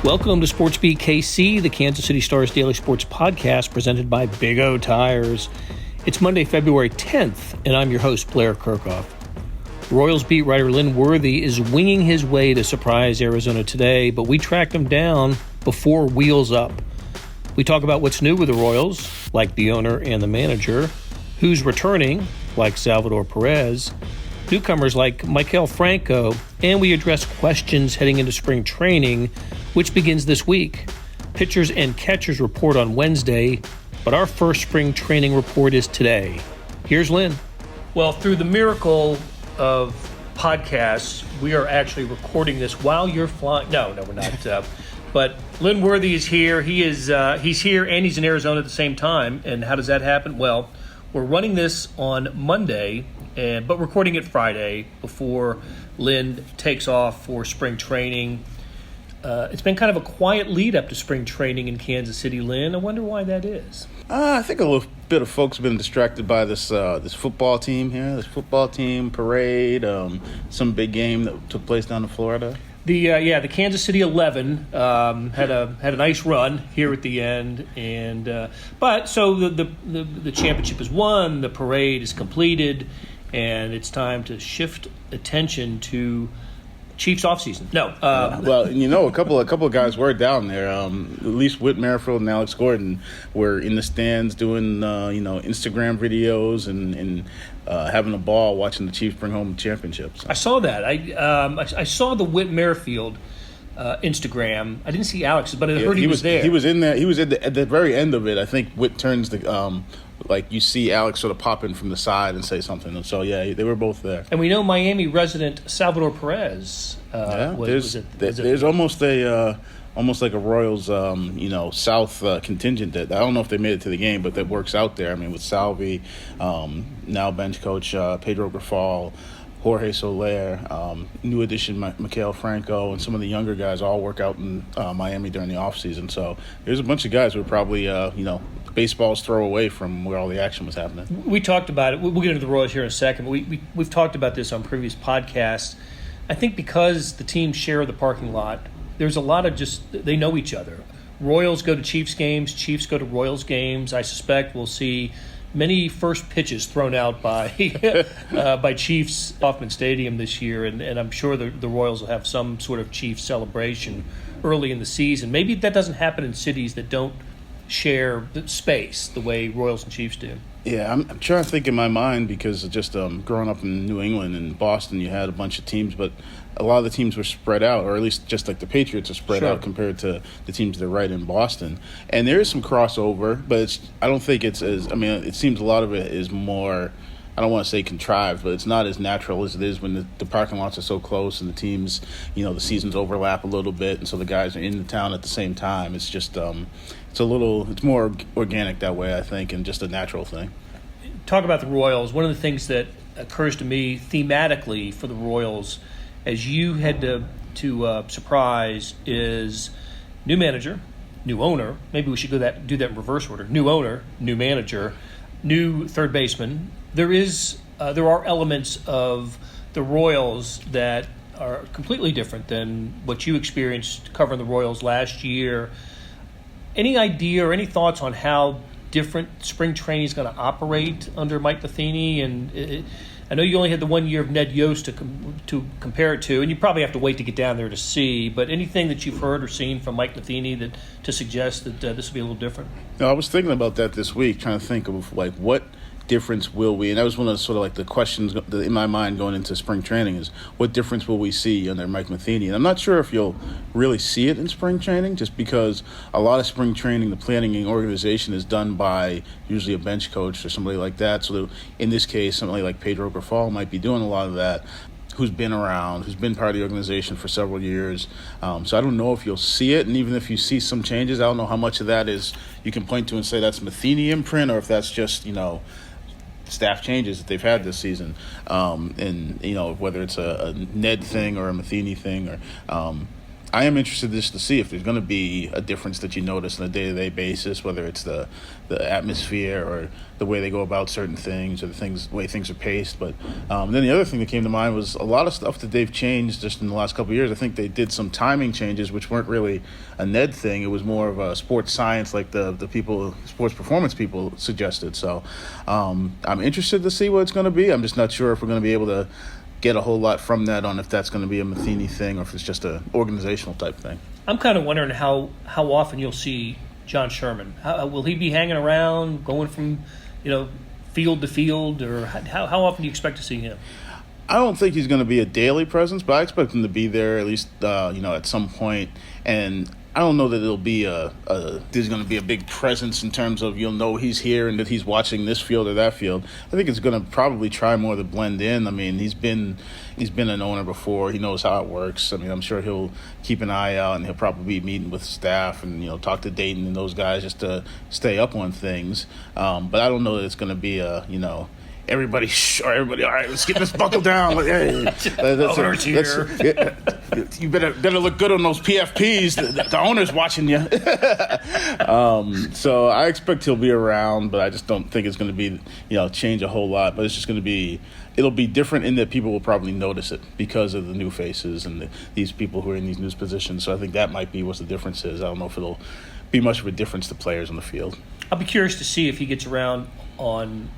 Welcome to Sports Beat KC, the Kansas City Star's daily sports podcast presented by Big O Tires. It's Monday, February 10th, and I'm your host, Blair Kirchhoff. Royals beat writer Lynn Worthy is winging his way to surprise Arizona today, but we tracked him down before Wheels Up. We talk about what's new with the Royals, like the owner and the manager, who's returning, like Salvador Perez, newcomers like Maikel Franco, and we address questions heading into spring training, which begins this week. Pitchers and catchers report on Wednesday, but our first spring training report is today. Here's Lynn. Well, through the miracle of podcasts, we are actually recording this while you're flying. No, we're not. But Lynn Worthy is here. He's here and he's in Arizona at the same time. And how does that happen? Well, we're running this on Monday, but recording it Friday before Lynn takes off for spring training. It's been kind of a quiet lead up to spring training in Kansas City, Lynn. I wonder why that is. I think a little bit of folks have been distracted by this football team here, this football team parade, some big game that took place down in Florida. The Kansas City 11 had a nice run here at the end, and but so the championship is won, the parade is completed, and it's time to shift attention to Chiefs offseason. No. Well, a couple of guys were down there. At least Whit Merrifield and Alex Gordon were in the stands doing Instagram videos and having a ball watching the Chiefs bring home championships. I saw that. I saw the Whit Merrifield Instagram. I didn't see Alex's, but I heard he was there. He was in there. He was at the very end of it. I think Whit turns the you see Alex sort of pop in from the side and say something. And so, yeah, they were both there. And we know Miami resident Salvador Perez there's almost like a Royals, South contingent that I don't know if they made it to the game, but that works out there. I mean, with Salvi, now bench coach Pedro Grafal, Jorge Soler, new addition Maikel Franco, and some of the younger guys all work out in Miami during the offseason. So there's a bunch of guys who are probably, baseball's throw away from where all the action was happening. We talked about it. We'll get into the Royals here in a second, but we've talked about this on previous podcasts. I think because the teams share the parking lot, there's a lot of they know each other. Royals go to Chiefs games, Chiefs go to Royals games. I suspect we'll see many first pitches thrown out by Chiefs Hoffman Stadium this year, and I'm sure the Royals will have some sort of Chiefs celebration early in the season. Maybe that doesn't happen in cities that don't share the space the way Royals and Chiefs do. Yeah, I'm trying to think in my mind because just growing up in New England and Boston, you had a bunch of teams, but a lot of the teams were spread out, or at least just like the Patriots are spread out compared to the teams that are right in Boston. And there is some crossover, but I don't think it's it seems a lot of it is more, I don't want to say contrived, but it's not as natural as it is when the parking lots are so close and the teams, the seasons overlap a little bit, and so the guys are in the town at the same time. It's just it's more organic that way, I think, and just a natural thing. Talk about the Royals. One of the things that occurs to me thematically for the Royals as you head to surprise is new manager, new owner. Maybe we should do that in reverse order. New owner, new manager, new third baseman. There are elements of the Royals that are completely different than what you experienced covering the Royals last year. Any idea or any thoughts on how different spring training is going to operate under Mike Matheny? And I know you only had the 1 year of Ned Yost to compare it to, and you probably have to wait to get down there to see. But anything that you've heard or seen from Mike Matheny to suggest that this will be a little different? No, I was thinking about that this week, trying to think of what difference will we, and that was one of the questions in my mind going into spring training, is what difference will we see under Mike Matheny? And I'm not sure if you'll really see it in spring training, just because a lot of spring training, the planning and organization is done by usually a bench coach or somebody like that. So in this case, somebody like Pedro Grafal might be doing a lot of that, who's been around, who's been part of the organization for several years. So I don't know if you'll see it, and even if you see some changes, I don't know how much of that is you can point to and say that's Matheny imprint, or if that's just, staff changes that they've had this season, and whether it's a Ned thing or a Matheny thing, or I am interested just to see if there's going to be a difference that you notice on a day-to-day basis, whether it's the atmosphere or the way they go about certain things or the way things are paced. But then the other thing that came to mind was a lot of stuff that they've changed just in the last couple of years. I think they did some timing changes, which weren't really a Ned thing. It was more of a sports science, like the sports performance people suggested. So I'm interested to see what it's going to be. I'm just not sure if we're going to be able to get a whole lot from that on if that's going to be a Matheny thing or if it's just an organizational type thing. I'm kind of wondering how often you'll see John Sherman. Will he be hanging around, going from field to field, or how often do you expect to see him? I don't think he's going to be a daily presence, but I expect him to be there at least at some point. And I don't know that it'll be there's going to be a big presence in terms of you'll know he's here and that he's watching this field or that field. I think it's going to probably try more to blend in. I mean, he's been an owner before. He knows how it works. I mean, I'm sure he'll keep an eye out and he'll probably be meeting with staff and talk to Dayton and those guys just to stay up on things. But I don't know that it's going to be everybody, all right, let's get this buckle down. Owner's here. You better look good on those PFPs. The owner's watching you. So I expect he'll be around, but I just don't think it's going to be, change a whole lot. But it's just going to be, it'll be different in that people will probably notice it because of the new faces and these people who are in these new positions. So I think that might be what the difference is. I don't know if it'll be much of a difference to players on the field. I'll be curious to see if he gets around on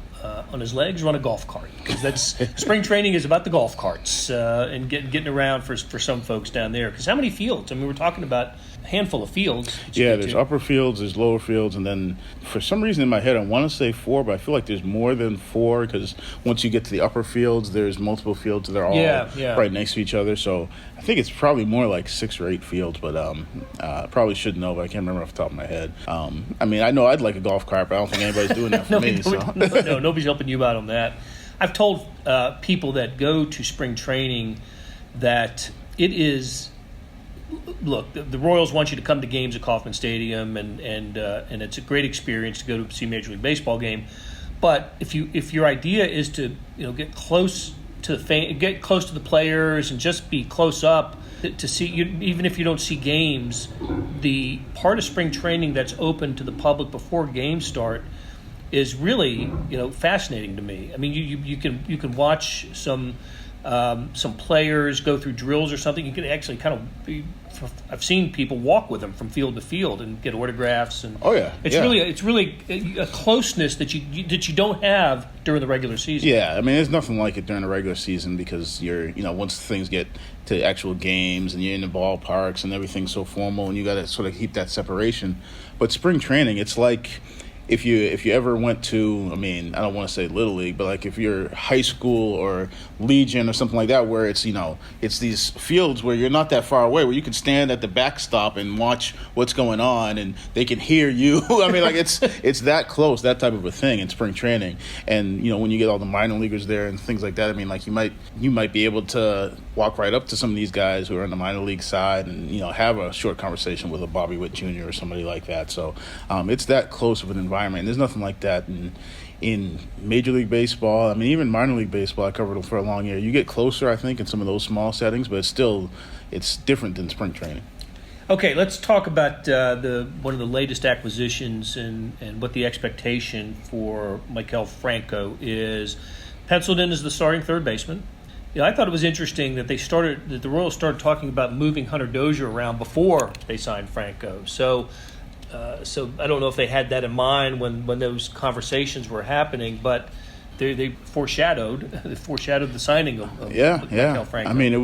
his legs or on a golf cart, because that's spring training is about the golf carts and getting around for some folks down there. Because how many fields? I mean, we're talking about a handful of fields. Yeah, there's upper fields, there's lower fields, and then for some reason in my head I want to say 4, but I feel like there's more than 4 because once you get to the upper fields, there's multiple fields that are all right next to each other. So I think it's probably more like 6 or 8 fields, but probably should know, but I can't remember off the top of my head. I mean, I know I'd like a golf cart, but I don't think anybody's doing that for me. No, nobody's helping you out on that. I've told people that go to spring training that it is. Look, the Royals want you to come to games at Kauffman Stadium, and it's a great experience to go to see a Major League Baseball game. But if your idea is to get close to the players and just be close up to see, even if you don't see games, the part of spring training that's open to the public before games start is really fascinating to me. I mean, you can watch some players go through drills or something. You can actually I've seen people walk with them from field to field and get autographs. And it's really a closeness that you don't have during the regular season. Yeah, I mean, there's nothing like it during the regular season because you're once things get to actual games and you're in the ballparks and everything's so formal and you got to sort of keep that separation. But spring training, it's like. If you ever went to, I mean, I don't want to say Little League, but like if you're high school or Legion or something like that, where it's it's these fields where you're not that far away, where you can stand at the backstop and watch what's going on, and they can hear you. I mean, like it's that close, that type of a thing in spring training. And when you get all the minor leaguers there and things like that, I mean, like you might be able to walk right up to some of these guys who are on the minor league side and have a short conversation with a Bobby Witt Jr. or somebody like that. So it's that close of an environment. There's nothing like that in Major League Baseball. I mean, even minor league baseball, I covered it for a long year. You get closer, I think, in some of those small settings, but it's different than spring training. Okay, let's talk about one of the latest acquisitions and what the expectation for Maikel Franco is. Penciled in as the starting third baseman. I thought it was interesting that the Royals started talking about moving Hunter Dozier around before they signed Franco. So I don't know if they had that in mind when those conversations were happening, but they foreshadowed the signing of Maikel Franco. I mean,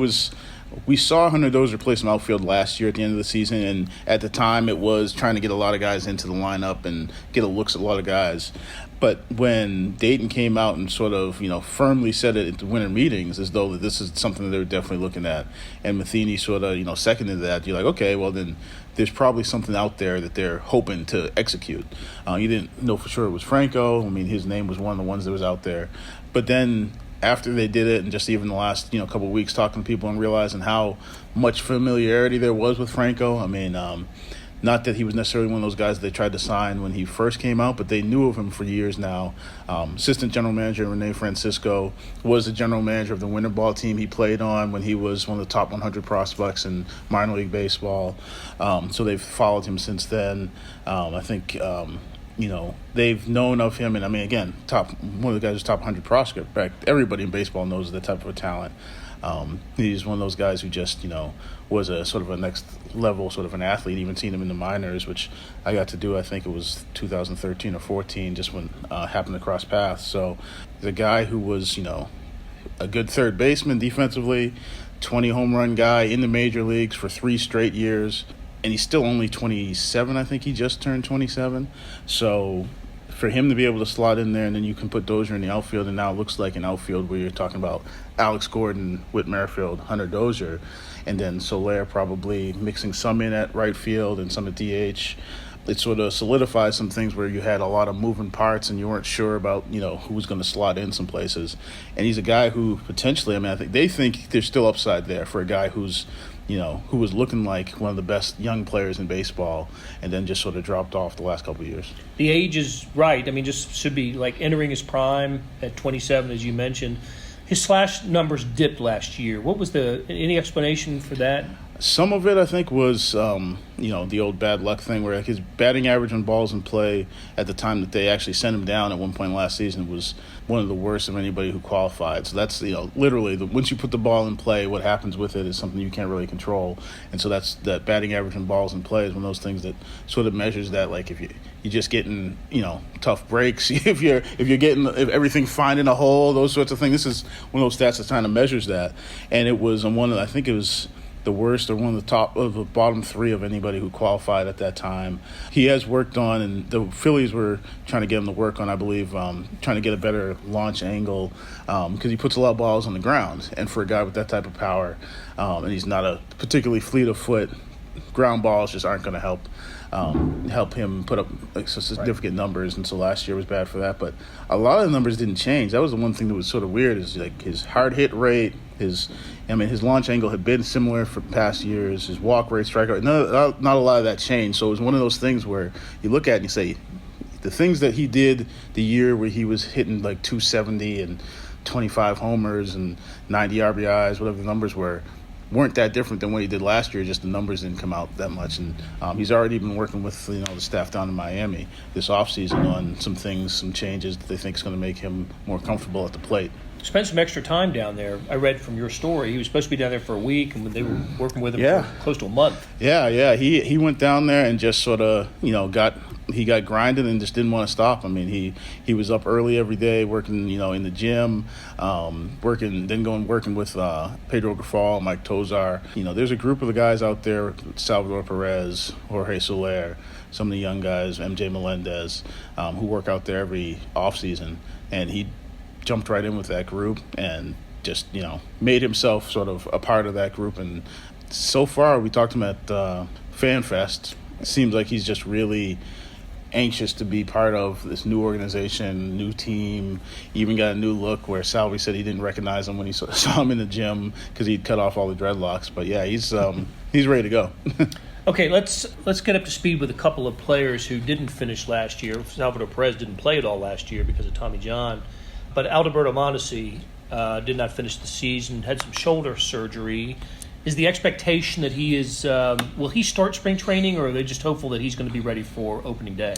we saw Hunter Dozier play some outfield last year at the end of the season, and at the time it was trying to get a lot of guys into the lineup and get looks at a lot of guys. But when Dayton came out and sort of, firmly said it at the winter meetings as though that this is something that they were definitely looking at, and Matheny sort of, seconded that, you're like, okay, well then there's probably something out there that they're hoping to execute. You didn't know for sure it was Franco. I mean, his name was one of the ones that was out there. But then after they did it and just even the last, couple of weeks talking to people and realizing how much familiarity there was with Franco, I mean, Not that he was necessarily one of those guys they tried to sign when he first came out, but they knew of him for years now. Assistant general manager Rene Francisco was the general manager of the winter ball team he played on when he was one of the top 100 prospects in minor league baseball. So they've followed him since then. I think they've known of him, and I mean, again, one of the guys who's top 100 prospect. Everybody in baseball knows the type of a talent. He's one of those guys who just, was a sort of a next level sort of an athlete. Even seen him in the minors, which I got to do. I think it was 2013 or 14, just when happened to cross paths. So he's a guy who was, a good third baseman defensively, 20 home run guy in the major leagues for 3 straight years. And he's still only 27. I think he just turned 27. So for him to be able to slot in there, and then you can put Dozier in the outfield, and now it looks like an outfield where you're talking about Alex Gordon, Whit Merrifield, Hunter Dozier, and then Soler probably mixing some in at right field and some at DH. It sort of solidifies some things where you had a lot of moving parts and you weren't sure about, who was going to slot in some places. And he's a guy who potentially, I think they think there's still upside there for a guy who's, who was looking like one of the best young players in baseball and then just sort of dropped off the last couple of years. The age is right. Just should be like entering his prime at 27, as you mentioned. His slash numbers dipped last year. What was any explanation for that? Some of it, I think, was, the old bad luck thing where his batting average on balls in play at the time that they actually sent him down at one point last season was one of the worst of anybody who qualified. So that's, literally, once you put the ball in play, what happens with it is something you can't really control. And so that batting average on balls in play is one of those things that sort of measures that, like if you're just getting, tough breaks, if everything finding a hole, those sorts of things. This is one of those stats that kind of measures that. And it was I think it was the worst or one of the top of the bottom 3 of anybody who qualified at that time. He has worked on, and the Phillies were trying to get him to work on, I believe, trying to get a better launch angle because he puts a lot of balls on the ground. And for a guy with that type of power, and he's not a particularly fleet of foot, ground balls just aren't going to help him put up significant numbers. And so last year was bad for that. But a lot of the numbers didn't change. That was the one thing that was sort of weird is like his hard hit rate, his launch angle had been similar for past years. His walk rate, strikeout, not a lot of that changed. So it was one of those things where you look at it and you say, the things that he did the year where he was hitting like 270 and 25 homers and 90 RBIs, whatever the numbers weren't that different than what he did last year. Just the numbers didn't come out that much. And he's already been working with the staff down in Miami this offseason on some things, some changes that they think is going to make him more comfortable at the plate. Spent some extra time down there. I read from your story he was supposed to be down there for a week, and they were working with him for close to a month. Yeah. He went down there and just sort of got grinded and just didn't want to stop. He was up early every day working in the gym, working with Pedro Grifol, Mike Tozar. There's a group of the guys out there: Salvador Perez, Jorge Soler, some of the young guys, MJ Melendez, who work out there every offseason, and he jumped right in with that group and just, made himself sort of a part of that group. And so far, we talked to him at FanFest. It seems like he's just really anxious to be part of this new organization, new team. He even got a new look where Salvi said he didn't recognize him when he saw him in the gym because he'd cut off all the dreadlocks. But yeah, he's ready to go. Okay, let's get up to speed with a couple of players who didn't finish last year. Salvador Perez didn't play at all last year because of Tommy John. But Alberto Mondesi did not finish the season, had some shoulder surgery. Is the expectation that he is will he start spring training, or are they just hopeful that he's going to be ready for opening day?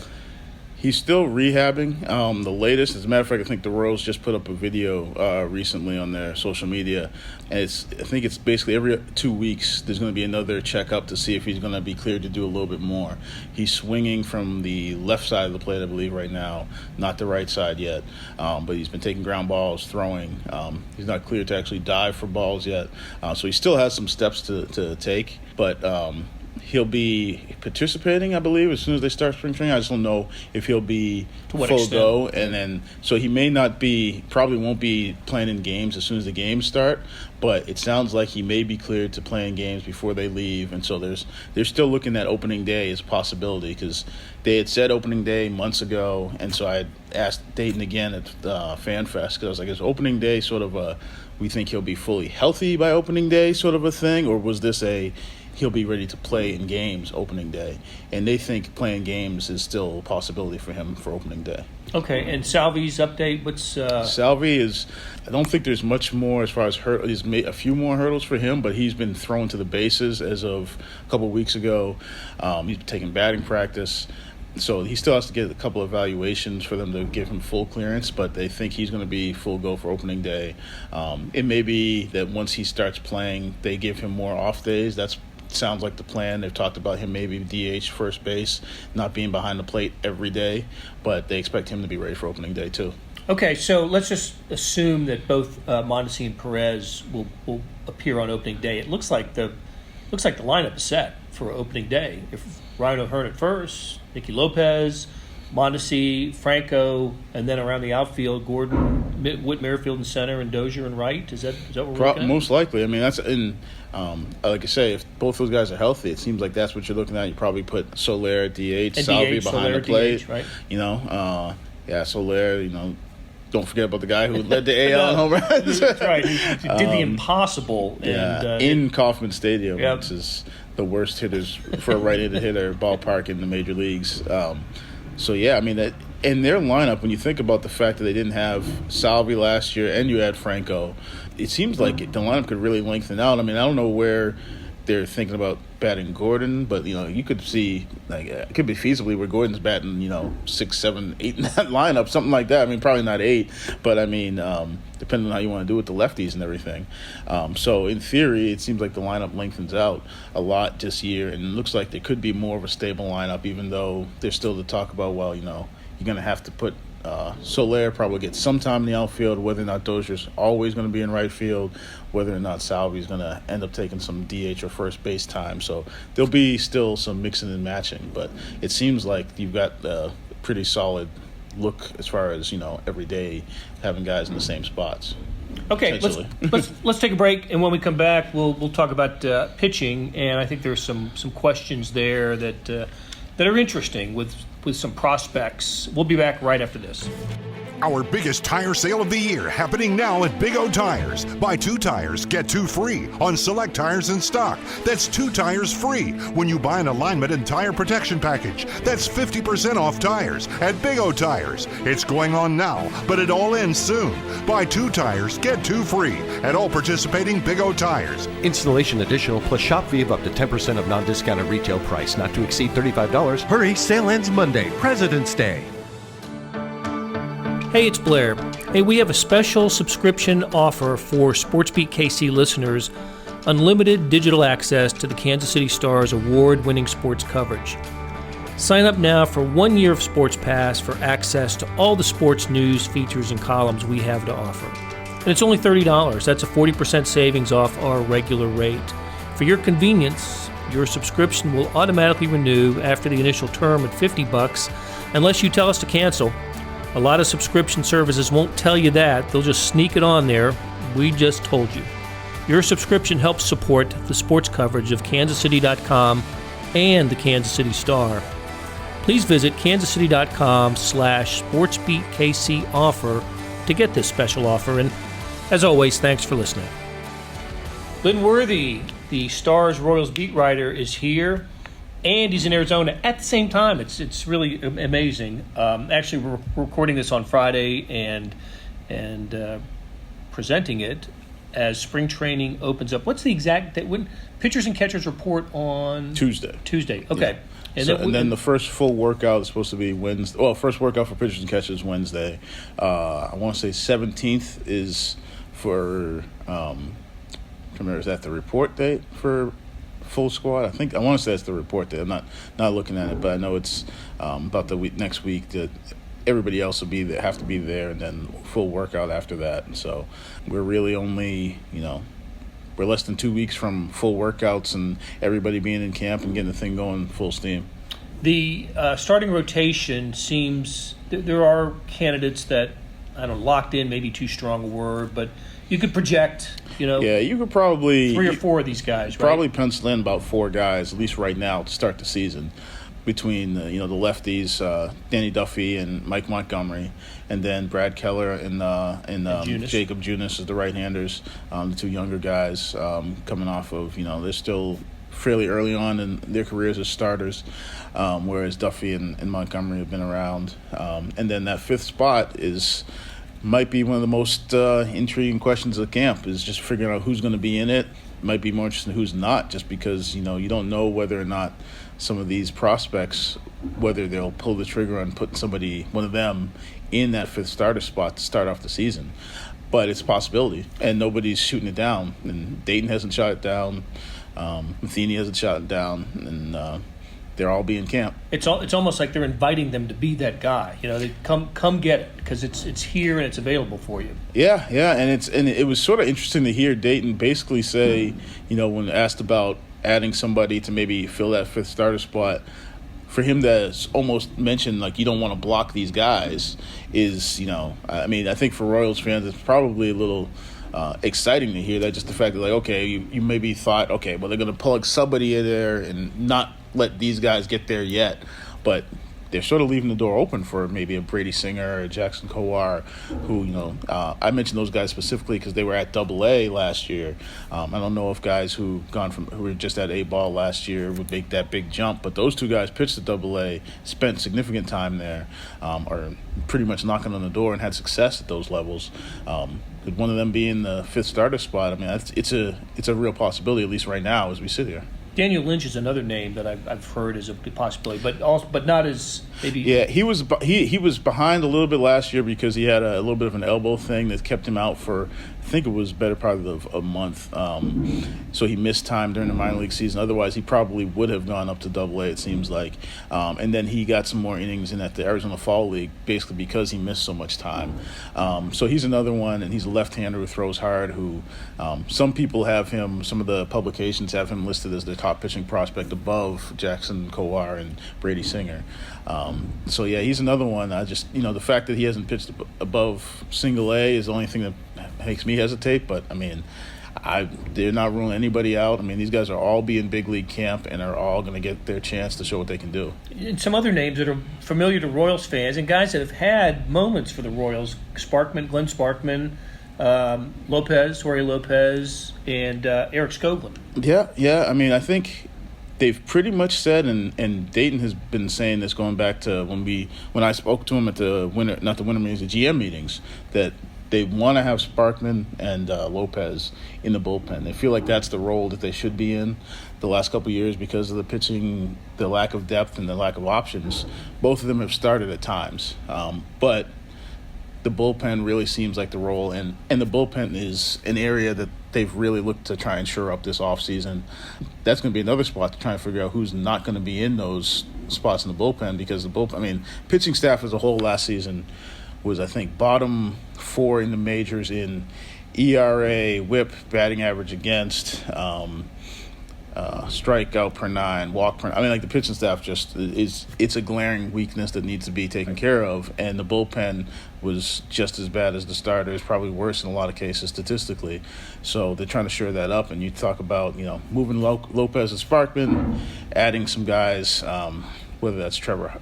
He's still rehabbing. The latest, as a matter of fact, I think the Royals just put up a video recently on their social media, and I think it's basically every 2 weeks there's going to be another checkup to see if he's going to be cleared to do a little bit more. He's swinging from the left side of the plate, I believe, right now, not the right side yet, but he's been taking ground balls, throwing. He's not cleared to actually dive for balls yet, so he still has some steps to take, but he'll be participating, I believe, as soon as they start spring training. I just don't know if he'll be full go. And then, so he probably won't be playing in games as soon as the games start, but it sounds like he may be cleared to play in games before they leave. And so they're still looking at opening day as a possibility because they had said opening day months ago. And so I had asked Dayton again at FanFest because I was like, is opening day sort of we think he'll be fully healthy by opening day sort of a thing, or was this he'll be ready to play in games opening day. And they think playing games is still a possibility for him for opening day. Okay, and Salvi's update, what's... Salvi is, I don't think there's much more as far as he's made a few more hurdles for him, but he's been thrown to the bases as of a couple of weeks ago. He's taking batting practice. So he still has to get a couple of evaluations for them to give him full clearance, but they think he's going to be full go for opening day. It may be that once he starts playing, they give him more off days. That sounds like the plan. They've talked about him maybe DH first base, not being behind the plate every day, but they expect him to be ready for opening day too. Okay, so let's just assume that both Mondesi and Perez will appear on opening day. It looks like the lineup is set for opening day. If Ryan O'Hearn at first, Nicky Lopez, Mondesi, Franco, and then around the outfield, Gordon, Whit Merrifield in center, and Dozier in right. Is that what we're looking at? Most likely. I mean, that's in. Like I say, if both those guys are healthy, it seems like that's what you're looking at. You probably put Soler at DH, Salvi behind the plate. DH, right? Soler. Don't forget about the guy who led the AL in home runs. That's right. He did the impossible. In Kauffman Stadium, which is the worst hitters for a right-handed hitter ballpark in the major leagues. That in their lineup, when you think about the fact that they didn't have Salvi last year and you had Franco, it seems like the lineup could really lengthen out. I mean, I don't know where they're thinking about batting Gordon, but you could see it could be feasibly where Gordon's batting 6, 7, 8 in that lineup, something like that. I mean, probably not 8, but I mean, depending on how you want to do it with the lefties and everything. So in theory, it seems like the lineup lengthens out a lot this year, and it looks like there could be more of a stable lineup, even though there's still to talk about. Well, you're going to have to put. Soler probably gets some time in the outfield, whether or not Dozier's always going to be in right field, whether or not Salvi's going to end up taking some DH or first base time. So there'll be still some mixing and matching, but it seems like you've got a pretty solid look as far as every day having guys in the same spots. Okay, let's take a break, and when we come back, we'll talk about pitching, and I think there's some questions there that are interesting with some prospects. We'll be back right after this. Our biggest tire sale of the year happening now at Big O Tires. Buy 2 tires, get 2 free on select tires in stock. That's 2 tires free when you buy an alignment and tire protection package. That's 50% off tires at Big O Tires. It's going on now, but it all ends soon. Buy 2 tires, get 2 free at all participating Big O Tires. Installation additional plus shop fee of up to 10% of non-discounted retail price, not to exceed $35. Hurry, sale ends Monday, President's Day. Hey, it's Blair. Hey, we have a special subscription offer for SportsBeat KC listeners, unlimited digital access to the Kansas City Star's award-winning sports coverage. Sign up now for 1 year of Sports Pass for access to all the sports news, features, and columns we have to offer. And it's only $30. That's a 40% savings off our regular rate. For your convenience, your subscription will automatically renew after the initial term at $50 unless you tell us to cancel. A lot of subscription services won't tell you that. They'll just sneak it on there. We just told you. Your subscription helps support the sports coverage of kansascity.com and the Kansas City Star. Please visit kansascity.com/SportsBeatKC offer to get this special offer. And as always, thanks for listening. Lynn Worthy, the Star's Royals beat writer, is here. And he's in Arizona at the same time. It's really amazing. Actually, we're recording this on Friday and presenting it as spring training opens up. What's the exact date? When pitchers and catchers report on Tuesday. Okay. Yeah. And then the first full workout is supposed to be Wednesday. Well, first workout for pitchers and catchers Wednesday. I want to say 17th is for. Is that the report date for? Full squad. I want to say that's the report there. I'm not looking at it, but I know it's about the next week that everybody else will be there, have to be there, and then full workout after that. And so we're really only we're less than 2 weeks from full workouts and everybody being in camp and getting the thing going full steam. The starting rotation seems there are candidates that locked in, maybe too strong a word, but you could project. Yeah, you could probably 3 or 4 of these guys, right? Probably pencil in about 4 guys, at least right now, to start the season, between the lefties, Danny Duffy and Mike Montgomery, and then Brad Keller and Jacob Junis as the right-handers, the 2 younger guys coming off of they're still fairly early on in their careers as starters, whereas Duffy and Montgomery have been around. And then that fifth spot might be one of the most intriguing questions of the camp, is just figuring out who's going to be in it. Might be more interesting who's not, just because, you don't know whether or not some of these prospects, whether they'll pull the trigger on putting one of them in that fifth starter spot to start off the season. But it's a possibility, and nobody's shooting it down. And Dayton hasn't shot it down. Matheny hasn't shot it down, and they're all being camp. It's almost like they're inviting them to be that guy. They come get it, because it's here and it's available for you. Yeah, and it was sort of interesting to hear Dayton basically say, when asked about adding somebody to maybe fill that fifth starter spot, for him to almost mention, like, you don't want to block these guys is, I think for Royals fans it's probably a little exciting to hear that, just the fact that, like, okay, you maybe thought, okay, well, they're going to plug somebody in there and not let these guys get there yet, but they're sort of leaving the door open for maybe a Brady Singer or a Jackson Kowar, who, I mentioned those guys specifically because they were at AA last year. I don't know if guys who were just at A-ball last year would make that big jump, but those two guys pitched at AA, spent significant time there, are pretty much knocking on the door and had success at those levels. Could one of them be in the fifth starter spot? I mean, it's a real possibility, at least right now as we sit here. Daniel Lynch is another name that I've heard is a possibility, but not as maybe. Yeah, he was behind a little bit last year because he had a little bit of an elbow thing that kept him out for, I think it was better part of a month. So he missed time during the minor league season. Otherwise, he probably would have gone up to AA, it seems like. And then he got some more innings in at the Arizona Fall League, basically because he missed so much time. So he's another one, and he's a left-hander who throws hard, who some people have him, some of the publications have him listed as the top pitching prospect above Jackson Kowar and Brady Singer. So yeah, he's another one. I just, the fact that he hasn't pitched above single A is the only thing that makes me hesitate. But I mean, they're not ruling anybody out. I mean, these guys are all being big league camp and are all going to get their chance to show what they can do. And some other names that are familiar to Royals fans and guys that have had moments for the Royals: Glenn Sparkman, Jorge Lopez, and Eric Skoglund. Yeah. I mean, I think they've pretty much said, and Dayton has been saying this going back to when I spoke to him at the GM meetings, that they want to have Sparkman and Lopez in the bullpen. They feel like that's the role that they should be in the last couple of years because of the pitching, the lack of depth, and the lack of options. Both of them have started at times, but the bullpen really seems like the role, and the bullpen is an area that they've really looked to try and shore up this offseason. That's going to be another spot to try and figure out who's not going to be in those spots in the bullpen, because pitching staff as a whole last season was, I think, bottom 4 in the majors in ERA, WHIP, batting average against, strikeout per 9, walk per 9. I mean, like, the pitching staff it's a glaring weakness that needs to be taken care of, and the bullpen was just as bad as the starters, probably worse in a lot of cases statistically. So they're trying to shore that up, and you talk about, moving Lopez and Sparkman, adding some guys, whether that's Trevor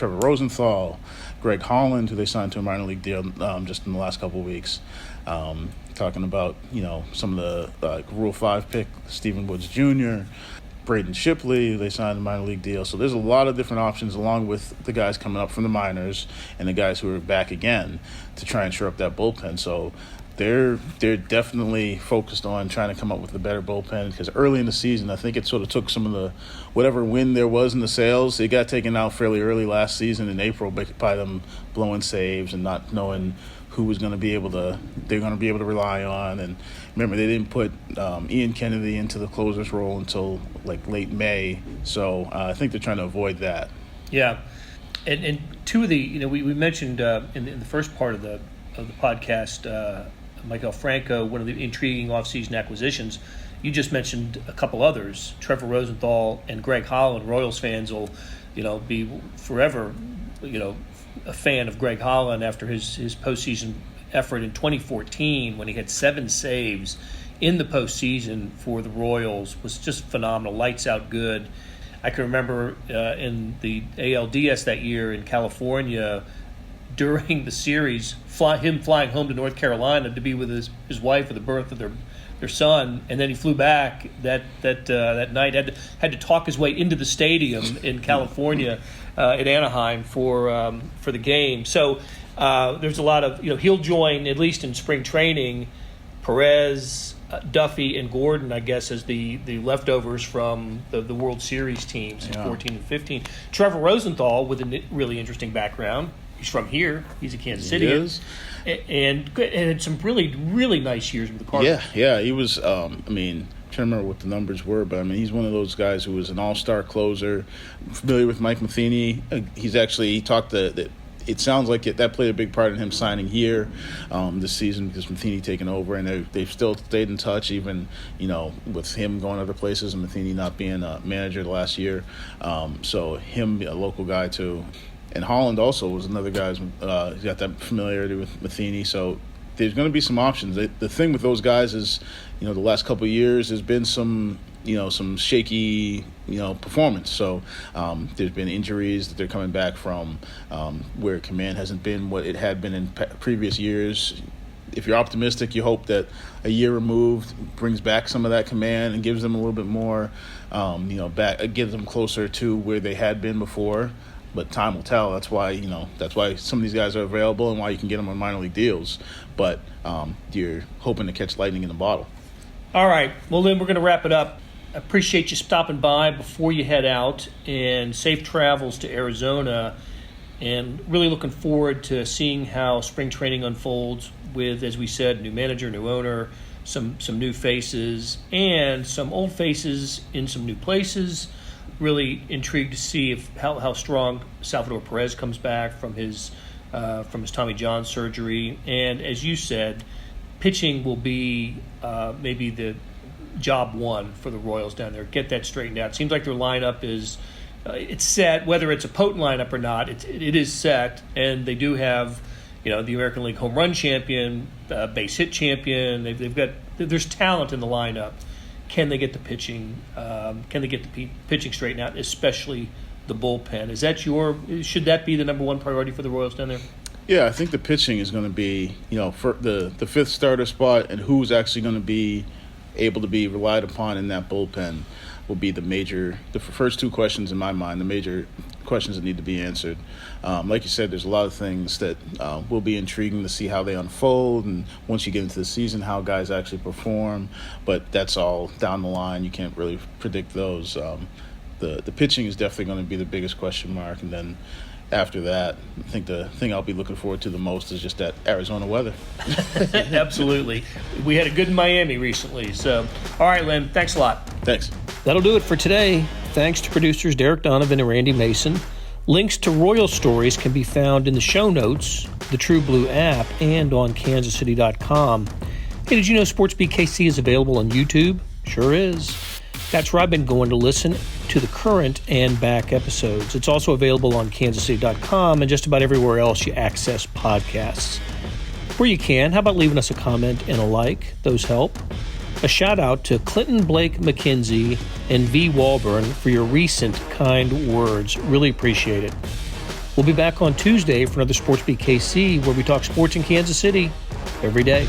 Rosenthal, Greg Holland, who they signed to a minor league deal just in the last couple of weeks. Talking about, some of the Rule 5 pick, Stephen Woods Jr., Braden Shipley, they signed a minor league deal. So there's a lot of different options, along with the guys coming up from the minors and the guys who are back again, to try and shore up that bullpen. So they're definitely focused on trying to come up with a better bullpen, because early in the season, I think it sort of took some of the whatever wind there was in the sails. It got taken out fairly early last season in April by them blowing saves and not knowing who was going to be able to rely on. And remember, they didn't put Ian Kennedy into the closer's role until like late May, so I think they're trying to avoid that. Yeah, and two of the we mentioned in the first part of the podcast, Michael Franco, one of the intriguing offseason acquisitions. You just mentioned a couple others, Trevor Rosenthal and Greg Holland. Royals fans will be forever a fan of Greg Holland after his postseason effort in 2014, when he had 7 saves in the postseason for the Royals. Was just phenomenal, lights out good. I can remember in the ALDS that year in California, during the series, him flying home to North Carolina to be with his wife for the birth of their son, and then he flew back that night. Had to talk his way into the stadium in California, at Anaheim for the game. So there's a lot of, he'll join, at least in spring training, Perez, Duffy, and Gordon, I guess, as the leftovers from the World Series teams in 14 and 15. Trevor Rosenthal, with a really interesting background. He's from here. He's a Kansas City. He is. And had some really, really nice years with the Cardinals. Yeah. He was, I'm trying to remember what the numbers were, but he's one of those guys who was an all-star closer, familiar with Mike Matheny. He talked that it sounds like that played a big part in him signing here this season, because Matheny taking over, and they've still stayed in touch, even with him going other places and Matheny not being a manager the last year. So him, a local guy too. And Holland also was another guy who's got that familiarity with Matheny. So there's going to be some options. The thing with those guys is, the last couple of years there's been some shaky, performance. So there's been injuries that they're coming back from, where command hasn't been what it had been in previous years. If you're optimistic, you hope that a year removed brings back some of that command and gives them a little bit more, gives them closer to where they had been before. But time will tell. That's why some of these guys are available and why you can get them on minor league deals. But you're hoping to catch lightning in the bottle. All right. Well, then we're going to wrap it up. I appreciate you stopping by before you head out, and safe travels to Arizona. And really looking forward to seeing how spring training unfolds with, as we said, new manager, new owner, some new faces, and some old faces in some new places. Really intrigued to see how strong Salvador Perez comes back from his Tommy John surgery. And as you said, pitching will be maybe the job one for the Royals down there. Get that straightened out. It seems like their lineup is it's set. Whether it's a potent lineup or not, it is set. And they do have the American League home run champion, base hit champion. There's talent in the lineup. Can they get the pitching? Can they get the pitching straightened out, especially the bullpen? Should that be the number one priority for the Royals down there? Yeah, I think the pitching is going to be, for the fifth starter spot, and who's actually going to be able to be relied upon in that bullpen will be the first two questions in my mind, the major questions that need to be answered. Like you said, there's a lot of things that will be intriguing to see how they unfold, and once you get into the season, how guys actually perform. But that's all down the line. You can't really predict those. The pitching is definitely going to be the biggest question mark, and then after that, I think the thing I'll be looking forward to the most is just that Arizona weather. Absolutely. We had a good Miami recently. So, all right, Lynn, thanks a lot. Thanks. That'll do it for today. Thanks to producers Derek Donovan and Randy Mason. Links to Royal stories can be found in the show notes, the True Blue app, and on kansascity.com. Hey, did you know Sports BKC is available on YouTube? Sure is. That's where I've been going to listen to the current and back episodes. It's also available on kansascity.com and just about everywhere else you access podcasts. Where you can, how about leaving us a comment and a like? Those help. A shout out to Clinton Blake McKenzie and V. Walburn for your recent kind words. Really appreciate it. We'll be back on Tuesday for another Sports BKC, where we talk sports in Kansas City every day.